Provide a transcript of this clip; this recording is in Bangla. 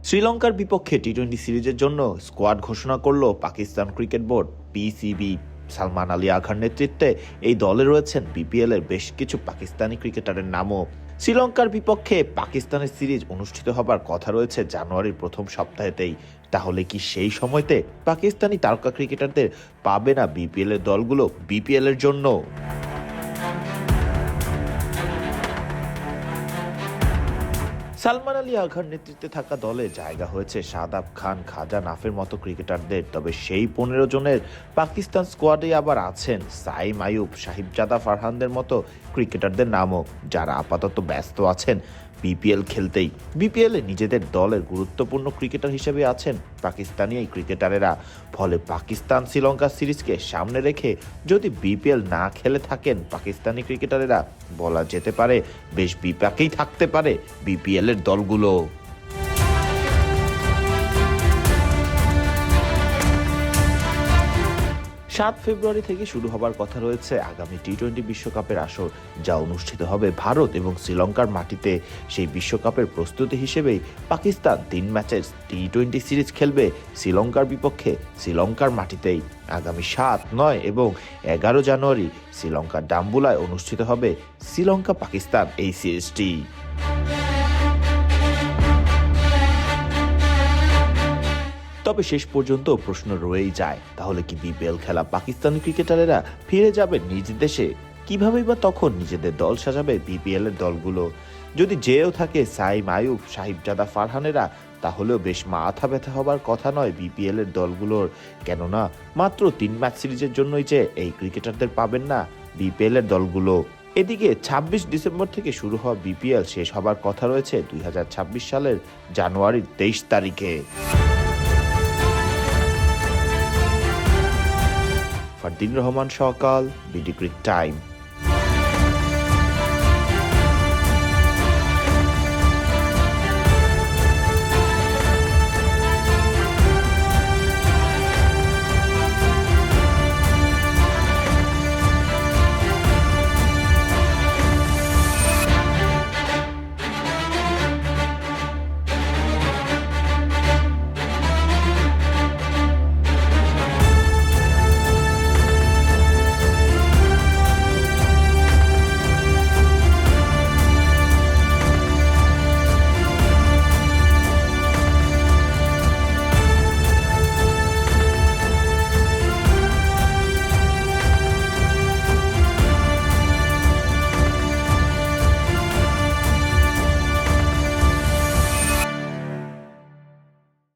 শ্রীলঙ্কার বিপক্ষে টি-20 সিরিজের জন্য স্কোয়াড ঘোষণা করল Pakistan cricket board PCB. Salman Ali আঘার নেতৃত্বে এই দলে রয়েছেন বিপিএল এর বেশ কিছু পাকিস্তানি ক্রিকেটারের নামও। শ্রীলঙ্কার বিপক্ষে পাকিস্তানের সিরিজ অনুষ্ঠিত হবার কথা রয়েছে জানুয়ারির প্রথম সপ্তাহেতেই। তাহলে কি সেই সময়তে পাকিস্তানি তারকা ক্রিকেটারদের পাবে না বিপিএল এর দলগুলো বিপিএল এর জন্য? সালমান আলী আঘার নেতৃত্বে থাকা দলে জায়গা হয়েছে শাদাব খান, খাজা নাফের মতো ক্রিকেটারদের। তবে সেই 15 জনের পাকিস্তান স্কোয়াডে আবার আছেন সাইম আয়ুব, সাহিবজাদা ফারহানদের মতো ক্রিকেটারদের নামও, যারা আপাতত ব্যস্ত আছেন বিপিএল খেলতেই। বিপিএল এ নিজেদের দলের গুরুত্বপূর্ণ ক্রিকেটার হিসেবে আছেন পাকিস্তানি এই ক্রিকেটারেরা। ফলে পাকিস্তান শ্রীলঙ্কা সিরিজকে সামনে রেখে যদি বিপিএল না খেলে থাকেন পাকিস্তানি ক্রিকেটারেরা, বলা যেতে পারে বেশ বিপাকেই থাকতে পারে বিপিএল এর দলগুলো। 7 ফেব্রুয়ারি থেকে শুরু হবার কথা রয়েছে আগামী টি-20 বিশ্বকাপের আসর, যা অনুষ্ঠিত হবে ভারত এবং শ্রীলঙ্কার মাটিতে। সেই বিশ্বকাপের প্রস্তুতি হিসেবেই পাকিস্তান 3 ম্যাচের টি-20 সিরিজ খেলবে শ্রীলঙ্কার বিপক্ষে শ্রীলঙ্কার মাটিতেই। আগামী 7, 9 এবং 11 জানুয়ারি শ্রীলঙ্কার ডাম্বুলায় অনুষ্ঠিত হবে শ্রীলঙ্কা পাকিস্তান এই সিরিজটি। তবে শেষ পর্যন্ত প্রশ্ন রয়েই যায়, তাহলে কি বিপিএল খেলা পাকিস্তানি ক্রিকেটারেরা ফিরে যাবে নিজ দেশে? কিভাবেই বা তখন নিজেদের দল সাজাবে বিপিএল এর দলগুলো? যদি যেও থাকে সাইম আয়ুব, সাহিবজাদা ফারহানেরা, তাহলেও বেশ মাথা ব্যথা হবার কথা নয় বিপিএল এর দলগুলোর। কেননা মাত্র 3 ম্যাচ সিরিজের জন্যই যে এই ক্রিকেটারদের পাবেন না বিপিএল এর দলগুলো। এদিকে 26 ডিসেম্বর থেকে শুরু হওয়া বিপিএল শেষ হবার কথা রয়েছে 2026 সালের জানুয়ারির 23 তারিখে। ফারদিন রহমান সকাল, বিডি ক্রিক টাইম।